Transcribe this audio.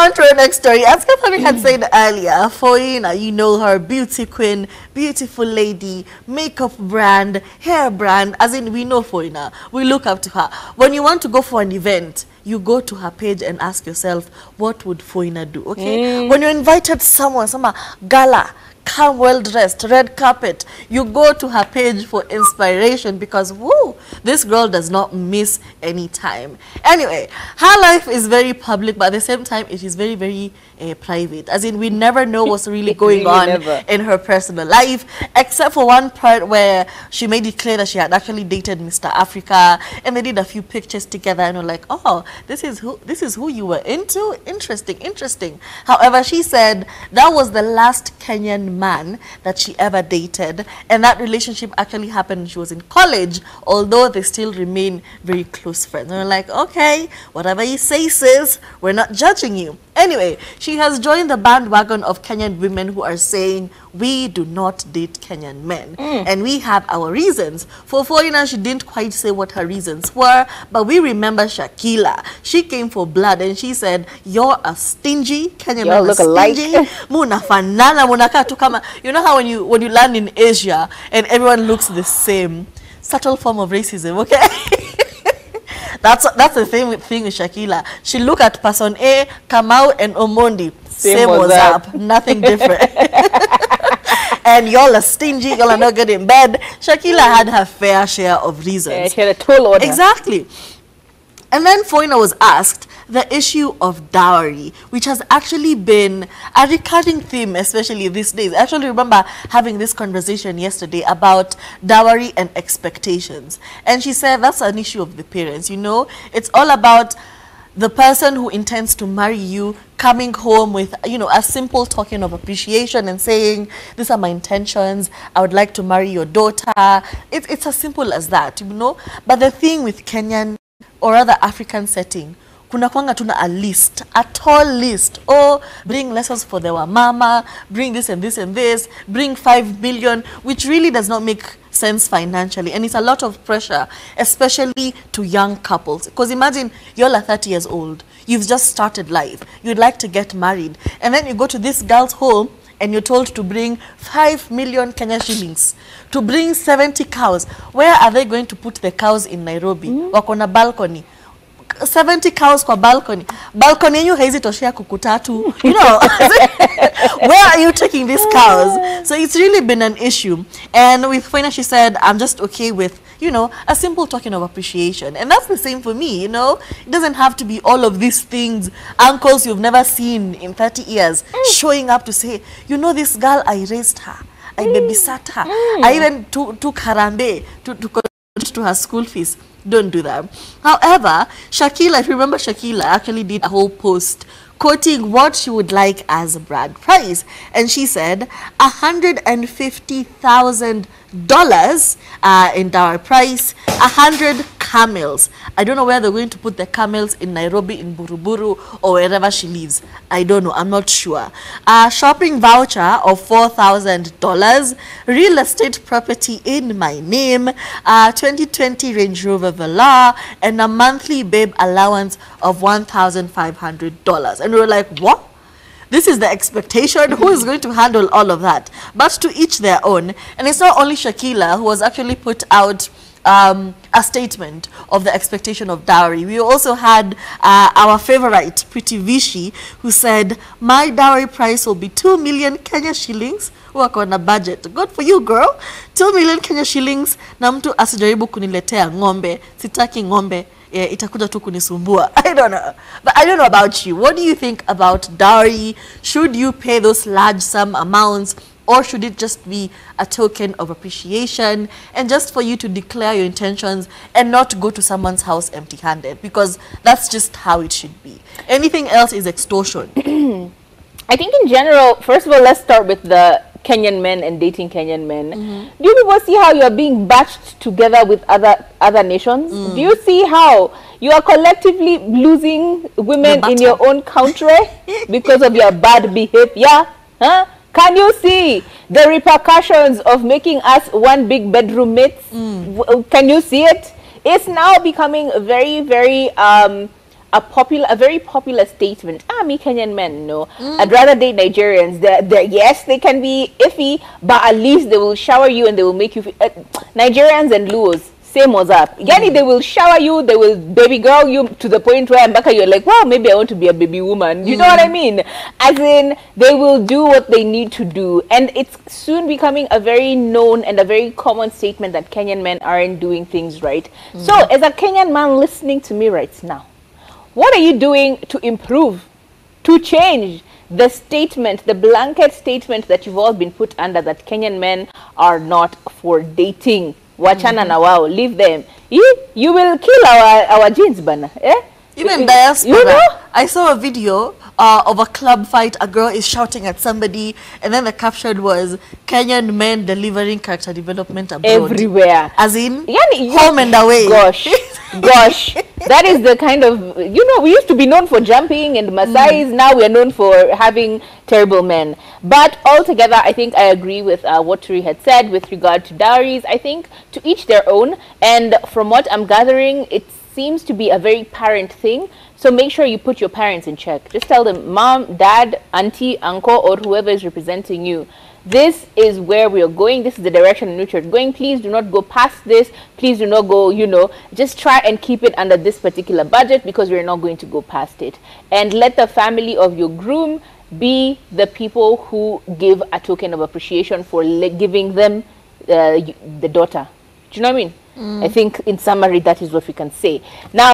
on to our next story. As Kathleen had said earlier, Foina, you know her, beauty queen, beautiful lady, makeup brand, hair brand, as in we know Foina. We look up to her. When you want to go for an event, you go to her page and ask yourself, what would Foina do, okay? When you're invited somewhere, some gala, come well dressed, red carpet, you go to her page for inspiration because, woo, this girl does not miss any time. Anyway, her life is very public, but at the same time, it is very, very private. As in, we never know what's really going on in her personal life, except for one part where she made it clear that she had actually dated Mr. Africa, and they did a few pictures together, and we're like, oh, this is who you were into? Interesting, interesting. However, she said that was the last Kenyan man that she ever dated, and that relationship actually happened when she was in college, although they still remain very close friends. And we're like, okay, whatever you say, sis, we're not judging you. Anyway, she has joined the bandwagon of Kenyan women who are saying, we do not date Kenyan men. And we have our reasons. For Foina, she didn't quite say what her reasons were, but we remember Shakila. She came for blood and she said, you're a stingy, Kenyan men are stingy. Munafanana, munakatu kama. You know how when you land in Asia and everyone looks the same? Subtle form of racism, okay? That's the thing with Shakila. She look at person A, Kamau and Omondi. Same was up. Nothing different. And y'all are stingy, y'all are not good in bed. Shakila had her fair share of reasons. Yeah, she had a tall order. Exactly. And then Foina was asked the issue of dowry, which has actually been a recurring theme, especially these days. I actually remember having this conversation yesterday about dowry and expectations. And she said that's an issue of the parents, you know. It's all about the person who intends to marry you coming home with, you know, a simple token of appreciation and saying, these are my intentions, I would like to marry your daughter. It's as simple as that, you know. But the thing with Kenyan or other African setting, kuna kwanga tuna a list, a tall list. Oh, bring lessons for the mama, bring this and this and this, bring 5 million, which really does not make sense financially. And it's a lot of pressure, especially to young couples. Because imagine you're 30 years old, you've just started life, you'd like to get married, and then you go to this girl's home and you're told to bring 5 million Kenya shillings, to bring 70 cows. Where are they going to put the cows in Nairobi? Wako na balcony. 70 cows kwa balcony. Balcony yenyu haizi toshea kuku tatu. You know, where are you taking these cows? So it's really been an issue. And with Foina, she said, I'm just okay with, you know, a simple token of appreciation. And that's the same for me, you know. It doesn't have to be all of these things, uncles you've never seen in 30 years, showing up to say, you know, this girl, I raised her, I babysat her, I even took Harambe to her school fees. Don't do that. However, Shakila, if you remember, Shakila actually did a whole post quoting what she would like as a bride price. And she said $150,000 in dowry price, 100 camels. I don't know where they're going to put the camels, in Nairobi, in Buruburu, or wherever she lives. I don't know. I'm not sure. A shopping voucher of $4,000, real estate property in my name, 2020 Range Rover Velar, and a monthly babe allowance of $1,500. And we were like, what? This is the expectation? Who is going to handle all of that? But to each their own. And it's not only Shakila who has actually put out a statement of the expectation of dowry. We also had our favorite, Pretty Vichy, who said, my dowry price will be 2 million Kenya shillings. Wako on a budget. Good for you, girl. 2 million Kenya shillings. Na mtu asijaribu kuniletea ngombe. Sitaki ngombe. Itakuja tu kunisumbua. I don't know. But I don't know about you. What do you think about dowry? Should you pay those large sum amounts? Or should it just be a token of appreciation and just for you to declare your intentions and not go to someone's house empty-handed? Because that's just how it should be. Anything else is extortion. I think in general, first of all, let's start with the Kenyan men and dating Kenyan men. Do you people see how you are being batched together with other nations? Do you see how you are collectively losing women in your own country because of your bad behavior? Huh? Can you see the repercussions of making us one big bedroom mates? Can you see it? It's now becoming very, very a very popular statement. Me Kenyan men, no. I'd rather date Nigerians. Yes, they can be iffy, but at least they will shower you and they will make you feel, Nigerians and Luos, same was up. Yani, they will shower you, they will baby girl you to the point where you're like, wow, maybe I want to be a baby woman. You know what I mean? As in, they will do what they need to do. And it's soon becoming a very known and a very common statement that Kenyan men aren't doing things right. So, as a Kenyan man listening to me right now, what are you doing to improve, to change the statement, the blanket statement that you've all been put under, that Kenyan men are not for dating? Wachana na wao, leave them. You will kill our genes, bana. Eh? Even diaspora. You know? I saw a video of a club fight. A girl is shouting at somebody, and then the caption was Kenyan men delivering character development abroad. Everywhere. As in, home and away. Gosh. That is the kind of, we used to be known for jumping and Maasais. Now we are known for having terrible men. But altogether, I think I agree with what Turi had said with regard to dowries. I think to each their own. And from what I'm gathering, it seems to be a very parent thing. So make sure you put your parents in check. Just tell them, mom, dad, auntie, uncle, or whoever is representing you, this is where we are going. This is the direction in which you're going. Please do not go past this. Please do not go, just try and keep it under this particular budget, because we're not going to go past it. And let the family of your groom be the people who give a token of appreciation for giving them the daughter. Do you know what I mean? I think in summary, that is what we can say. Now,